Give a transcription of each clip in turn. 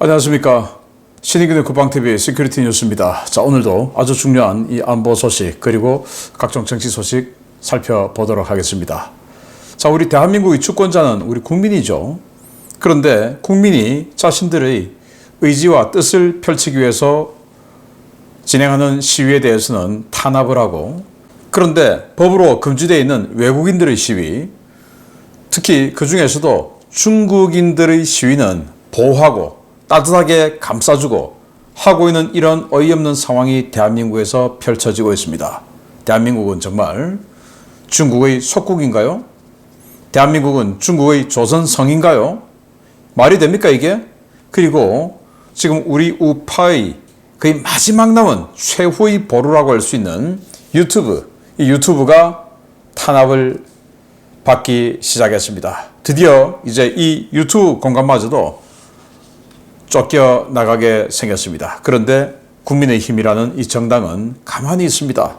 안녕하십니까. 신의균의 국방TV 시큐리티 뉴스입니다. 자, 오늘도 아주 중요한 이 안보 소식 그리고 각종 정치 소식 살펴보도록 하겠습니다. 자, 우리 대한민국의 주권자는 우리 국민이죠. 그런데 국민이 자신들의 의지와 뜻을 펼치기 위해서 진행하는 시위에 대해서는 탄압을 하고, 그런데 법으로 금지되어 있는 외국인들의 시위, 특히 그 중에서도 중국인들의 시위는 보호하고 따뜻하게 감싸주고 하고 있는 이런 어이없는 상황이 대한민국에서 펼쳐지고 있습니다. 대한민국은 정말 중국의 속국인가요? 대한민국은 중국의 조선성인가요? 말이 됩니까 이게? 그리고 지금 우리 우파의 거의 마지막 남은 최후의 보루라고 할 수 있는 유튜브, 이 유튜브가 탄압을 받기 시작했습니다. 드디어 이제 이 유튜브 공간마저도 쫓겨나가게 생겼습니다. 그런데 국민의힘이라는 이 정당은 가만히 있습니다.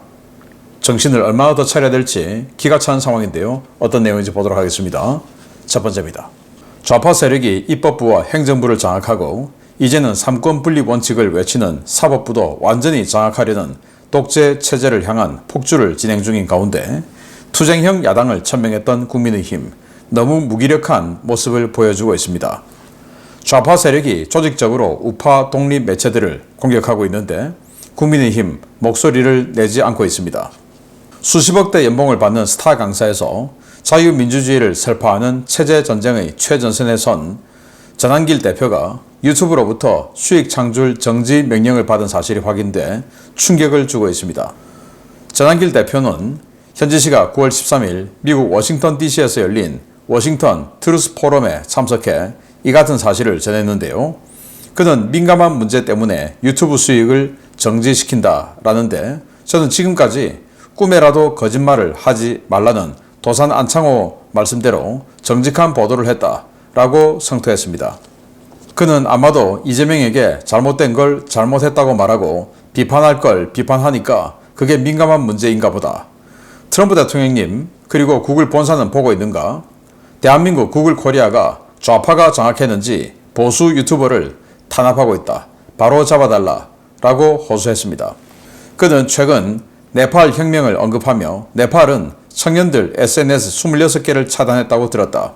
정신을 얼마나 더 차려야 될지 기가 찬 상황인데요. 어떤 내용인지 보도록 하겠습니다. 첫 번째입니다. 좌파 세력이 입법부와 행정부를 장악하고 이제는 삼권 분립 원칙을 외치는 사법부도 완전히 장악하려는 독재 체제를 향한 폭주를 진행 중인 가운데 투쟁형 야당을 천명했던 국민의힘, 너무 무기력한 모습을 보여주고 있습니다. 좌파 세력이 조직적으로 우파 독립 매체들을 공격하고 있는데 국민의힘 목소리를 내지 않고 있습니다. 수십억대 연봉을 받는 스타 강사에서 자유민주주의를 설파하는 체제전쟁의 최전선에 선 전한길 대표가 유튜브로부터 수익 창출 정지 명령을 받은 사실이 확인돼 충격을 주고 있습니다. 전한길 대표는 현지 시각 9월 13일 미국 워싱턴 DC에서 열린 워싱턴 트루스 포럼에 참석해 이 같은 사실을 전했는데요. 그는 민감한 문제 때문에 유튜브 수익을 정지시킨다라는데 저는 지금까지 꿈에라도 거짓말을 하지 말라는 도산 안창호 말씀대로 정직한 보도를 했다라고 성토했습니다. 그는 아마도 이재명에게 잘못된 걸 잘못했다고 말하고 비판할 걸 비판하니까 그게 민감한 문제인가 보다. 트럼프 대통령님, 그리고 구글 본사는 보고 있는가? 대한민국 구글 코리아가 좌파가 장악했는지 보수 유튜버를 탄압하고 있다. 바로 잡아달라 라고 호소했습니다. 그는 최근 네팔 혁명을 언급하며 네팔은 청년들 SNS 26개를 차단했다고 들었다.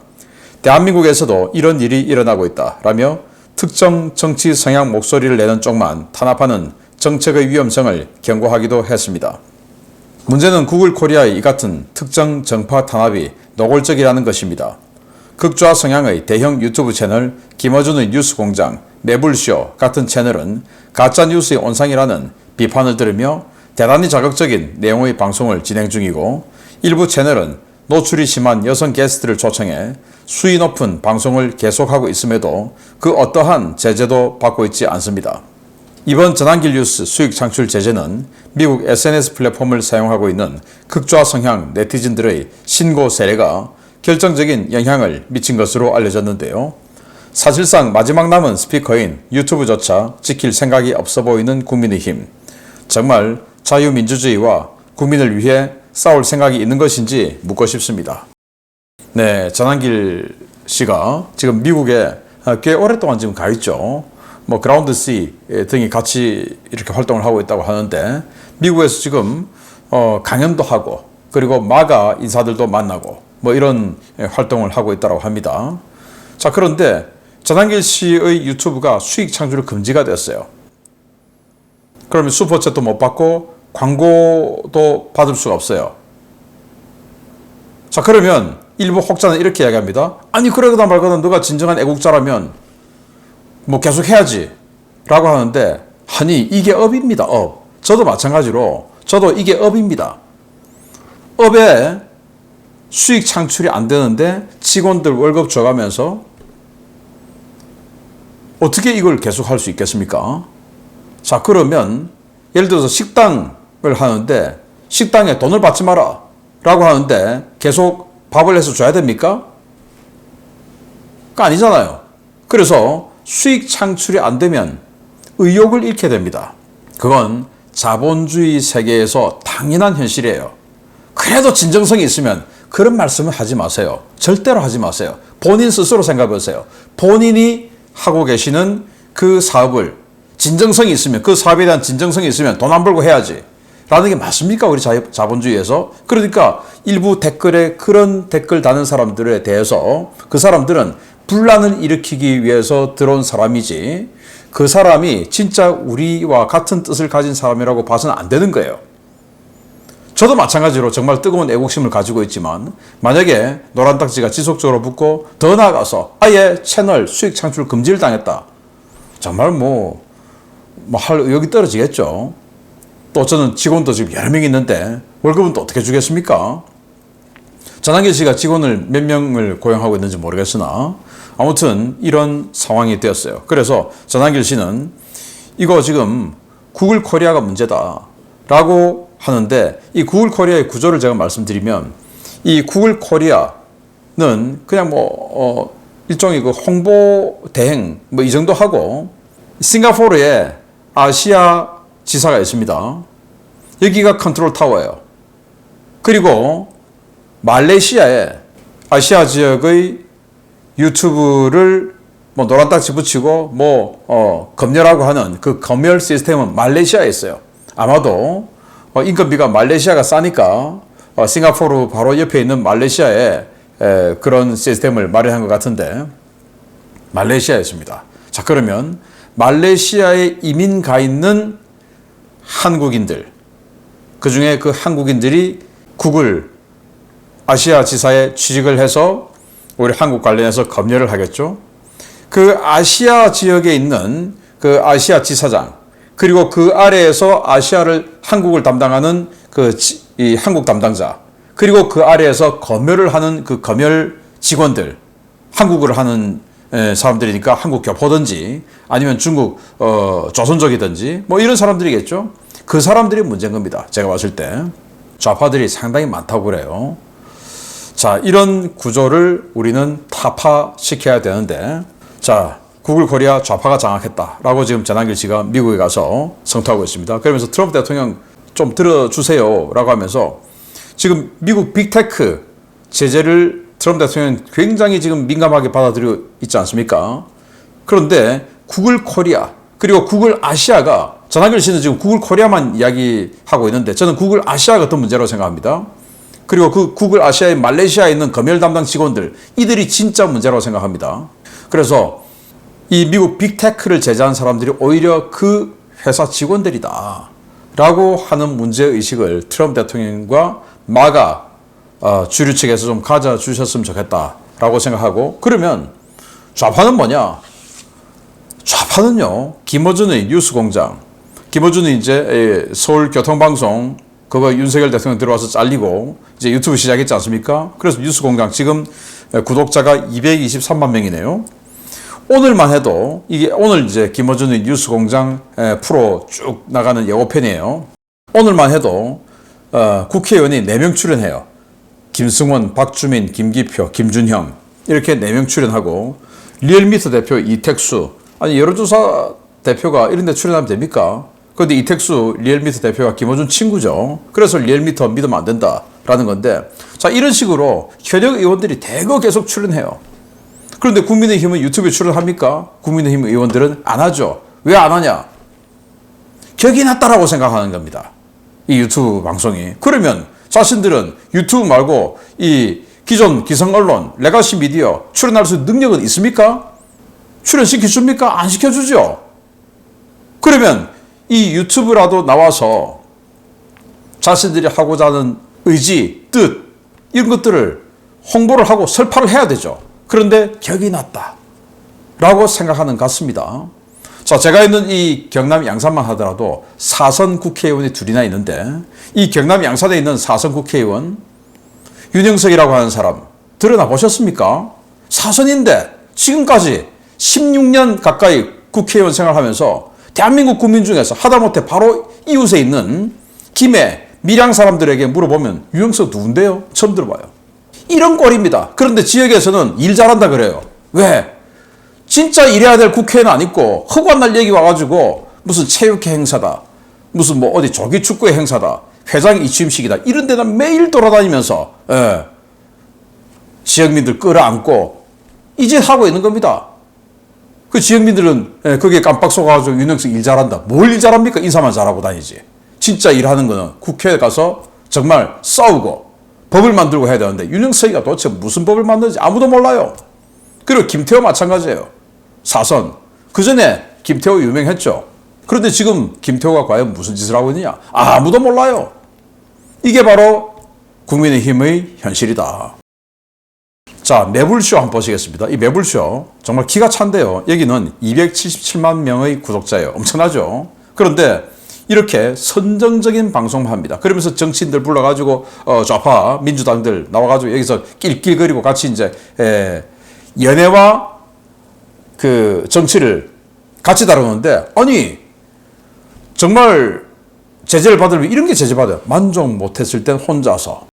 대한민국에서도 이런 일이 일어나고 있다 라며 특정 정치 성향 목소리를 내는 쪽만 탄압하는 정책의 위험성을 경고하기도 했습니다. 문제는 구글 코리아의 이 같은 특정 정파 탄압이 노골적이라는 것입니다. 극좌 성향의 대형 유튜브 채널 김어준의 뉴스공장, 매불쇼 같은 채널은 가짜뉴스의 온상이라는 비판을 들으며 대단히 자극적인 내용의 방송을 진행 중이고, 일부 채널은 노출이 심한 여성 게스트를 초청해 수위 높은 방송을 계속하고 있음에도 그 어떠한 제재도 받고 있지 않습니다. 이번 전한길 뉴스 수익 창출 제재는 미국 SNS 플랫폼을 사용하고 있는 극좌 성향 네티즌들의 신고 세례가 결정적인 영향을 미친 것으로 알려졌는데요. 사실상 마지막 남은 스피커인 유튜브조차 지킬 생각이 없어 보이는 국민의힘. 정말 자유민주주의와 국민을 위해 싸울 생각이 있는 것인지 묻고 싶습니다. 네, 전한길 씨가 지금 미국에 꽤 오랫동안 지금 가 있죠. 뭐 그라운드 C 등이 같이 이렇게 활동을 하고 있다고 하는데, 미국에서 지금 강연도 하고 그리고 마가 인사들도 만나고 뭐 이런 활동을 하고 있다고 합니다. 자, 그런데 전한길 씨의 유튜브가 수익 창출 금지가 됐어요. 그러면 슈퍼챗도 못 받고 광고도 받을 수가 없어요. 자, 그러면 일부 혹자는 이렇게 이야기합니다. 아니, 그러거나 말거나 너가 진정한 애국자라면 뭐 계속 해야지 라고 하는데, 아니 이게 업입니다. 업. 저도 마찬가지로 저도 이게 업입니다. 업에 수익 창출이 안 되는데 직원들 월급 줘가면서 어떻게 이걸 계속 할 수 있겠습니까? 자, 그러면 예를 들어서 식당을 하는데 식당에 돈을 받지 마라 라고 하는데 계속 밥을 해서 줘야 됩니까? 그거 아니잖아요. 그래서 수익 창출이 안 되면 의욕을 잃게 됩니다. 그건 자본주의 세계에서 당연한 현실이에요. 그래도 진정성이 있으면 그런 말씀을 하지 마세요. 절대로 하지 마세요. 본인 스스로 생각해 보세요. 본인이 하고 계시는 그 사업을 진정성이 있으면, 그 사업에 대한 진정성이 있으면 돈 안 벌고 해야지 라는 게 맞습니까? 우리 자본주의에서. 그러니까 일부 댓글에 그런 댓글 다는 사람들에 대해서 그 사람들은 분란을 일으키기 위해서 들어온 사람이지 그 사람이 진짜 우리와 같은 뜻을 가진 사람이라고 봐서는 안 되는 거예요. 저도 마찬가지로 정말 뜨거운 애국심을 가지고 있지만 만약에 노란 딱지가 지속적으로 붙고 더 나아가서 아예 채널 수익 창출 금지를 당했다. 정말 할 의욕이 떨어지겠죠. 또 저는 직원도 지금 여러 명 있는데 월급은 또 어떻게 주겠습니까? 전한길 씨가 직원을 몇 명을 고용하고 있는지 모르겠으나 아무튼 이런 상황이 되었어요. 그래서 전한길 씨는 이거 지금 구글 코리아가 문제다 라고 하는데 이 구글 코리아의 구조를 제가 말씀드리면 이 구글 코리아는 그냥 일종의 그 홍보 대행 이 정도 하고 싱가포르에 아시아 지사가 있습니다. 여기가 컨트롤 타워예요. 그리고 말레이시아에 아시아 지역의 유튜브를 노란 딱지 붙이고 검열하고 하는 그 검열 시스템은 말레이시아에 있어요. 아마도 인건비가 말레이시아가 싸니까 싱가포르 바로 옆에 있는 말레이시아에 그런 시스템을 마련한 것 같은데 말레이시아에 있습니다. 자, 그러면 말레이시아에 이민 가 있는 한국인들, 그 중에 그 한국인들이 구글 아시아 지사에 취직을 해서 우리 한국 관련해서 검열을 하겠죠. 그 아시아 지역에 있는 그 아시아 지사장, 그리고 그 아래에서 한국을 담당하는 이 한국 담당자, 그리고 그 아래에서 검열을 하는 그 검열 직원들, 한국어를 하는 사람들이니까 한국 교포든지 아니면 중국 조선족이든지 이런 사람들이겠죠. 그 사람들이 문제인 겁니다. 제가 봤을 때 좌파들이 상당히 많다고 그래요. 자, 이런 구조를 우리는 타파시켜야 되는데, 자, 구글 코리아 좌파가 장악했다라고 지금 전한길 씨가 미국에 가서 성토하고 있습니다. 그러면서 트럼프 대통령 좀 들어주세요라고 하면서 지금 미국 빅테크 제재를 트럼프 대통령이 굉장히 지금 민감하게 받아들이고 있지 않습니까? 그런데 구글 코리아 그리고 구글 아시아가, 전한길 씨는 지금 구글 코리아만 이야기하고 있는데 저는 구글 아시아가 더 문제라고 생각합니다. 그리고 그 구글 아시아의 말레이시아에 있는 검열 담당 직원들, 이들이 진짜 문제라고 생각합니다. 그래서 이 미국 빅테크를 제재한 사람들이 오히려 그 회사 직원들이다 라고 하는 문제의식을 트럼프 대통령과 마가 주류 측에서 좀 가져주셨으면 좋겠다 라고 생각하고, 그러면 좌파는 뭐냐? 좌파는요, 김어준의 뉴스공장, 김어준이 이제 서울교통방송 그거 윤석열 대통령 들어와서 잘리고 이제 유튜브 시작했지 않습니까? 그래서 뉴스공장 지금 구독자가 223만 명이네요. 오늘만 해도 이게 오늘 이제 김어준의 뉴스공장 프로 쭉 나가는 예고편이에요. 오늘만 해도 국회의원이 4명 출연해요. 김승원, 박주민, 김기표, 김준형 이렇게 4명 출연하고, 리얼미터 대표 이택수, 아니 여론조사 대표가 이런 데 출연하면 됩니까? 그런데 이택수 리얼미터 대표가 김어준 친구죠. 그래서 리얼미터 믿으면 안 된다라는 건데, 자, 이런 식으로 현역 의원들이 대거 계속 출연해요. 그런데 국민의힘은 유튜브에 출연합니까? 국민의힘 의원들은 안 하죠. 왜 안 하냐? 격이 낮다라고 생각하는 겁니다. 이 유튜브 방송이. 그러면 자신들은 유튜브 말고 이 기존 기성언론, 레가시 미디어 출연할 수 있는 능력은 있습니까? 출연시켜줍니까? 안 시켜주죠. 그러면 이 유튜브라도 나와서 자신들이 하고자 하는 의지, 뜻 이런 것들을 홍보를 하고 설파를 해야 되죠. 그런데 격이 낮다 라고 생각하는 것 같습니다. 자, 제가 있는 이 경남 양산만 하더라도 4선 국회의원이 2이나 있는데, 이 경남 양산에 있는 4선 국회의원 윤영석이라고 하는 사람 들어나 보셨습니까? 4선인데 지금까지 16년 가까이 국회의원 생활하면서 대한민국 국민 중에서 하다못해 바로 이웃에 있는 김해, 밀양 사람들에게 물어보면 윤영석 누군데요? 처음 들어봐요. 이런 꼴입니다. 그런데 지역에서는 일 잘한다 그래요. 왜? 진짜 일해야 될 국회는 아니고 허구한 얘기 와가지고 무슨 체육회 행사다, 무슨 어디 조기축구회 행사다, 회장 이취임식이다, 이런 데다 매일 돌아다니면서 지역민들 끌어안고 이 짓 하고 있는 겁니다. 그 지역민들은 거기에 깜빡 속아가지고 윤영석 일 잘한다. 뭘 일 잘합니까? 인사만 잘하고 다니지. 진짜 일하는 거는 국회에 가서 정말 싸우고 법을 만들고 해야 되는데 윤영석이가 도대체 무슨 법을 만드는지 아무도 몰라요. 그리고 김태호 마찬가지예요. 사선. 그 전에 김태호 유명했죠. 그런데 지금 김태호가 과연 무슨 짓을 하고 있느냐? 아무도 몰라요. 이게 바로 국민의힘의 현실이다. 자, 매불쇼 한번 보시겠습니다. 이 매불쇼 정말 기가 찬데요. 여기는 277만 명의 구독자예요. 엄청나죠? 그런데 이렇게 선정적인 방송만 합니다. 그러면서 정치인들 불러가지고 좌파 민주당들 나와가지고 여기서 낄낄거리고 같이 이제 연애와 그 정치를 같이 다루는데, 아니 정말 제재를 받으면 이런 게 제재받아요. 만족 못했을 땐 혼자서.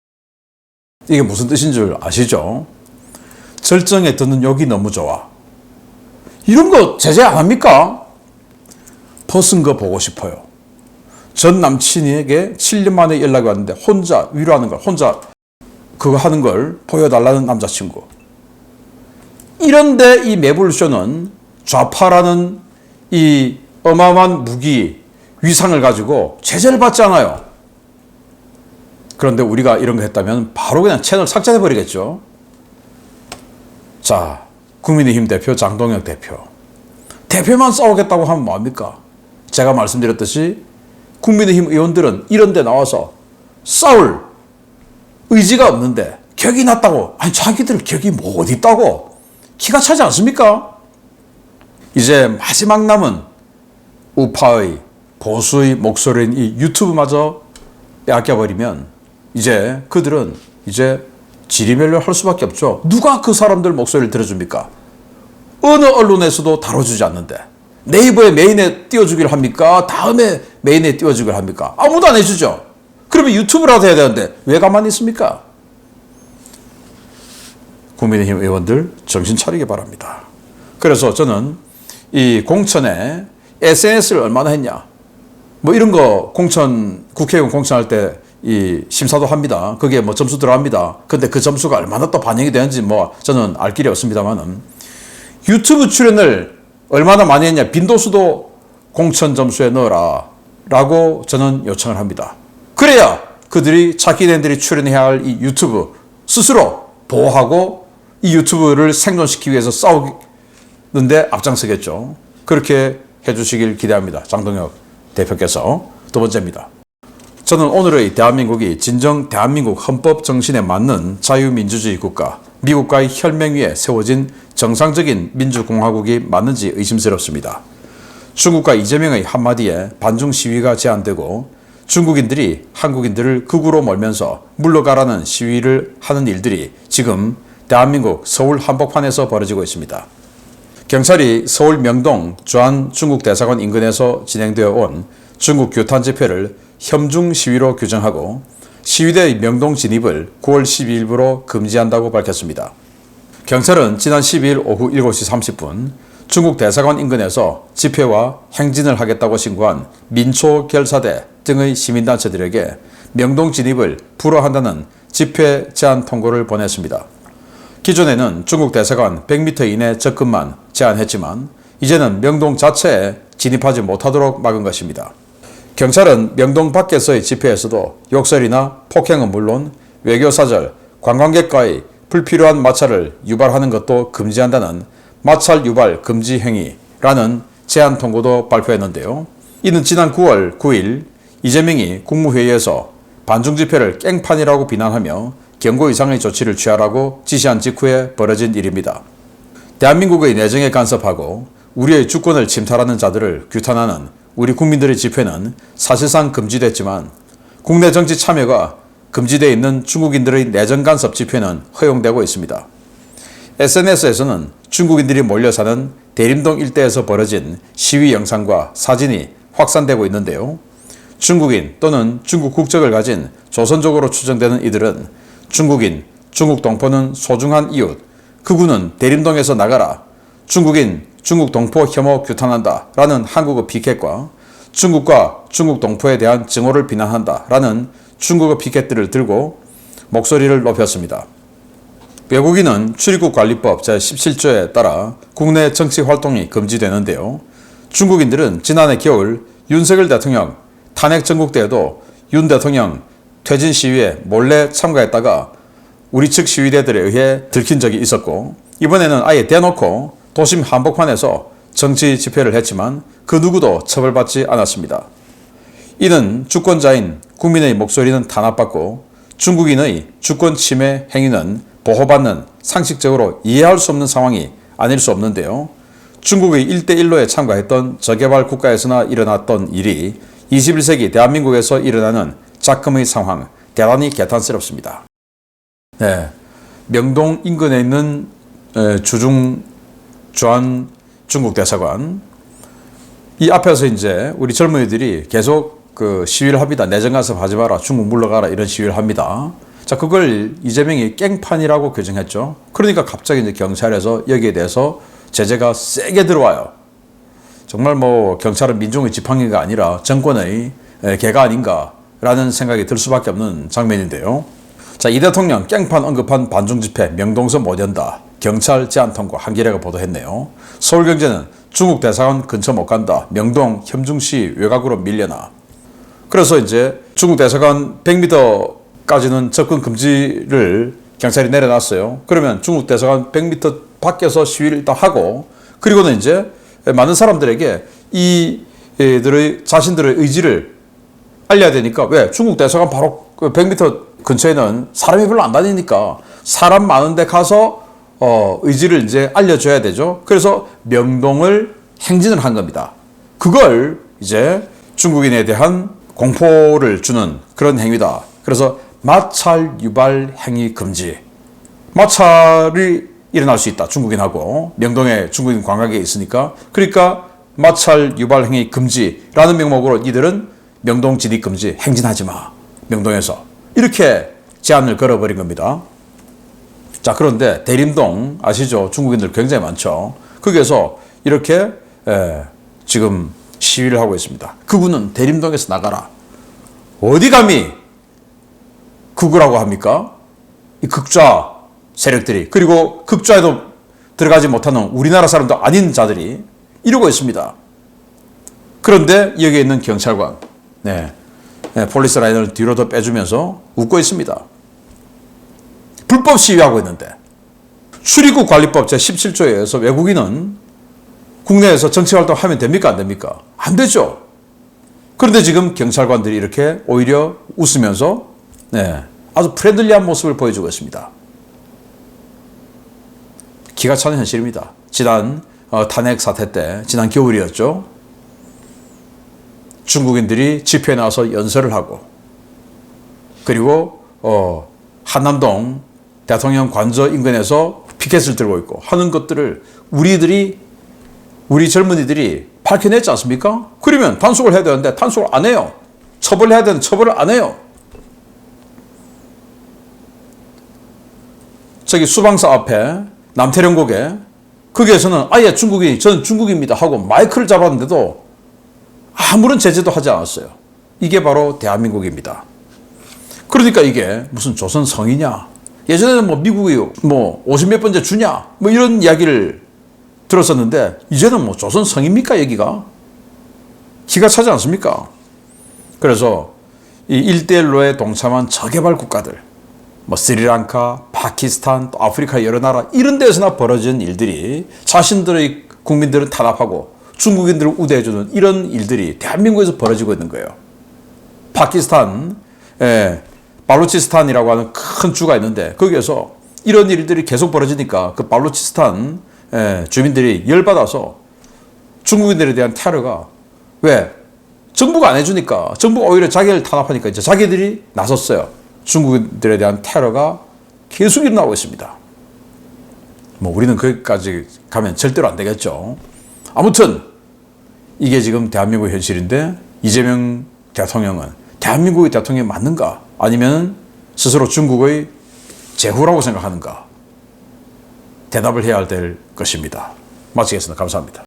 이게 무슨 뜻인 줄 아시죠? 절정에 듣는 욕이 너무 좋아. 이런 거 제재 안 합니까? 벗은 거 보고 싶어요. 전 남친에게 7년 만에 연락이 왔는데 혼자 위로하는 걸, 혼자 그거 하는 걸 보여달라는 남자친구. 이런데 이 매불쇼는 좌파라는 이 어마어마한 무기, 위상을 가지고 제재를 받지 않아요. 그런데 우리가 이런 거 했다면 바로 그냥 채널 삭제해버리겠죠. 자, 국민의힘 대표 장동혁 대표. 대표만 싸우겠다고 하면 뭐합니까? 제가 말씀드렸듯이 국민의힘 의원들은 이런 데 나와서 싸울 의지가 없는데 격이 났다고. 아니 자기들 격이 뭐 어디 있다고. 기가 차지 않습니까? 이제 마지막 남은 우파의 보수의 목소리인 이 유튜브마저 빼앗겨버리면 이제 그들은 이제 지리멸렬 할 수밖에 없죠. 누가 그 사람들 목소리를 들어줍니까? 어느 언론에서도 다뤄주지 않는데 네이버에 메인에 띄워주기를 합니까? 다음에 메인에 띄워주기를 합니까? 아무도 안 해주죠. 그러면 유튜브라도 해야 되는데 왜 가만히 있습니까? 국민의힘 의원들 정신 차리기 바랍니다. 그래서 저는 이 공천에 SNS를 얼마나 했냐, 뭐 이런 거 공천, 국회의원 공천할 때 이 심사도 합니다. 그게 뭐 점수 들어갑니다. 근데 그 점수가 얼마나 또 반영이 되는지 뭐 저는 알 길이 없습니다만은 유튜브 출연을 얼마나 많이 했냐, 빈도수도 공천 점수에 넣어라 라고 저는 요청을 합니다. 그래야 그들이 자기네들이 출연해야 할 이 유튜브 스스로 보호하고 이 유튜브를 생존시키기 위해서 싸우는데 앞장서겠죠. 그렇게 해주시길 기대합니다. 장동혁 대표께서. 두 번째입니다. 저는 오늘의 대한민국이 진정 대한민국 헌법 정신에 맞는 자유민주주의 국가, 미국과의 혈맹 위에 세워진 정상적인 민주공화국이 맞는지 의심스럽습니다. 중국과 이재명의 한마디에 반중 시위가 제한되고 중국인들이 한국인들을 극우로 몰면서 물러가라는 시위를 하는 일들이 지금 대한민국 서울 한복판에서 벌어지고 있습니다. 경찰이 서울 명동 주한 중국 대사관 인근에서 진행되어 온 중국 규탄 집회를 혐중 시위로 규정하고 시위대의 명동 진입을 9월 12일부로 금지한다고 밝혔습니다. 경찰은 지난 12일 오후 7시 30분 중국 대사관 인근에서 집회와 행진을 하겠다고 신고한 민초 결사대 등의 시민단체들에게 명동 진입을 불허한다는 집회 제한 통고를 보냈습니다. 기존에는 중국 대사관 100m 이내 접근만 제한했지만 이제는 명동 자체에 진입하지 못하도록 막은 것입니다. 경찰은 명동 밖에서의 집회에서도 욕설이나 폭행은 물론 외교사절, 관광객과의 불필요한 마찰을 유발하는 것도 금지한다는 마찰 유발 금지 행위라는 제한 통고도 발표했는데요. 이는 지난 9월 9일 이재명이 국무회의에서 반중 집회를 깽판이라고 비난하며 경고 이상의 조치를 취하라고 지시한 직후에 벌어진 일입니다. 대한민국의 내정에 간섭하고 우리의 주권을 침탈하는 자들을 규탄하는 우리 국민들의 집회는 사실상 금지됐지만 국내 정치 참여가 금지되어 있는 중국인들의 내정 간섭 집회는 허용되고 있습니다. SNS에서는 중국인들이 몰려 사는 대림동 일대에서 벌어진 시위 영상과 사진이 확산되고 있는데요. 중국인 또는 중국 국적을 가진 조선족으로 추정되는 이들은 중국인, 중국 동포는 소중한 이웃, 극우는 대림동에서 나가라, 중국인, 중국 동포 혐오 규탄한다 라는 한국어 피켓과 중국과 중국 동포에 대한 증오를 비난한다 라는 중국어 피켓들을 들고 목소리를 높였습니다. 외국인은 출입국 관리법 제17조에 따라 국내 정치 활동이 금지되는데요. 중국인들은 지난해 겨울 윤석열 대통령 탄핵 전국대회도 윤 대통령 퇴진 시위에 몰래 참가했다가 우리 측 시위대들에 의해 들킨 적이 있었고, 이번에는 아예 대놓고 도심 한복판에서 정치 집회를 했지만 그 누구도 처벌받지 않았습니다. 이는 주권자인 국민의 목소리는 탄압받고 중국인의 주권 침해 행위는 보호받는 상식적으로 이해할 수 없는 상황이 아닐 수 없는데요. 중국의 1대1로에 참가했던 저개발 국가에서나 일어났던 일이 21세기 대한민국에서 일어나는 작금의 상황, 대단히 개탄스럽습니다. 네, 명동 인근에 있는 주한 중국 대사관, 이 앞에서 이제 우리 젊은이들이 계속 시위를 합니다. 내정 간섭 하지 마라, 중국 물러가라, 이런 시위를 합니다. 자, 그걸 이재명이 깽판이라고 규정했죠. 그러니까 갑자기 이제 경찰에서 여기에 대해서 제재가 세게 들어와요. 정말 경찰은 민중의 지팡이가 아니라 정권의 개가 아닌가라는 생각이 들 수밖에 없는 장면인데요. 자, 이 대통령 깽판 언급한 반중 집회 명동서 못 연다. 경찰 제한 통과, 한겨레가 보도했네요. 서울경제는 중국 대사관 근처 못 간다. 명동 현중시 외곽으로 밀려나. 그래서 이제 중국 대사관 100m까지는 접근 금지를 경찰이 내려놨어요. 그러면 중국 대사관 100m 밖에서 시위를 일단 하고, 그리고는 이제 많은 사람들에게 이들의 자신들의 의지를 알려야 되니까, 왜? 중국 대사관 바로 100m 근처에는 사람이 별로 안 다니니까 사람 많은 데 가서 의지를 이제 알려줘야 되죠. 그래서 명동을 행진을 한 겁니다. 그걸 이제 중국인에 대한 공포를 주는 그런 행위다. 그래서 마찰 유발 행위 금지. 마찰이 일어날 수 있다. 중국인하고 명동에 중국인 관광객이 있으니까. 그러니까 마찰 유발 행위 금지라는 명목으로 이들은 명동 진입 금지, 행진하지 마. 명동에서. 이렇게 제한을 걸어버린 겁니다. 자, 그런데 대림동 아시죠? 중국인들 굉장히 많죠. 거기에서 이렇게 지금 시위를 하고 있습니다. 극우는 대림동에서 나가라. 어디 감히 극우라고 합니까? 이 극좌 세력들이, 그리고 극좌에도 들어가지 못하는 우리나라 사람도 아닌 자들이 이러고 있습니다. 그런데 여기에 있는 경찰관, 폴리스 라인을 뒤로 더 빼주면서 웃고 있습니다. 불법 시위하고 있는데. 출입국 관리법 제17조에 의해서 외국인은 국내에서 정치활동 하면 됩니까? 안 됩니까? 안 되죠. 그런데 지금 경찰관들이 이렇게 오히려 웃으면서 아주 프렌들리한 모습을 보여주고 있습니다. 기가 차는 현실입니다. 지난 탄핵 사태 때, 지난 겨울이었죠. 중국인들이 집회에 나와서 연설을 하고, 그리고 한남동 대통령 관저 인근에서 피켓을 들고 있고 하는 것들을 우리 젊은이들이 밝혀냈지 않습니까? 그러면 단속을 해야 되는데 단속을 안 해요. 처벌해야 되는데 처벌을 안 해요. 저기 수방사 앞에 남태령곡에, 거기에서는 아예 저는 중국입니다 하고 마이크를 잡았는데도 아무런 제재도 하지 않았어요. 이게 바로 대한민국입니다. 그러니까 이게 무슨 조선 성이냐, 예전에는 미국이 50몇 번째 주냐, 이런 이야기를 들었었는데, 이제는 조선 성입니까, 여기가? 기가 차지 않습니까? 그래서 이 1대1로에 동참한 저개발 국가들, 스리랑카, 파키스탄, 또 아프리카 여러 나라, 이런 데서나 벌어진 일들이 자신들의 국민들을 탄압하고 중국인들을 우대해주는 이런 일들이 대한민국에서 벌어지고 있는 거예요. 파키스탄, 발루치스탄이라고 하는 큰 주가 있는데, 거기에서 이런 일들이 계속 벌어지니까 그 발루치스탄 주민들이 열받아서 중국인들에 대한 테러가, 왜? 정부가 안 해주니까, 정부가 오히려 자기를 탄압하니까 이제 자기들이 나섰어요. 중국인들에 대한 테러가 계속 일어나고 있습니다. 우리는 거기까지 가면 절대로 안 되겠죠. 아무튼 이게 지금 대한민국 현실인데, 이재명 대통령은 대한민국의 대통령이 맞는가? 아니면 스스로 중국의 제후라고 생각하는가? 대답을 해야 될 것입니다. 마치겠습니다. 감사합니다.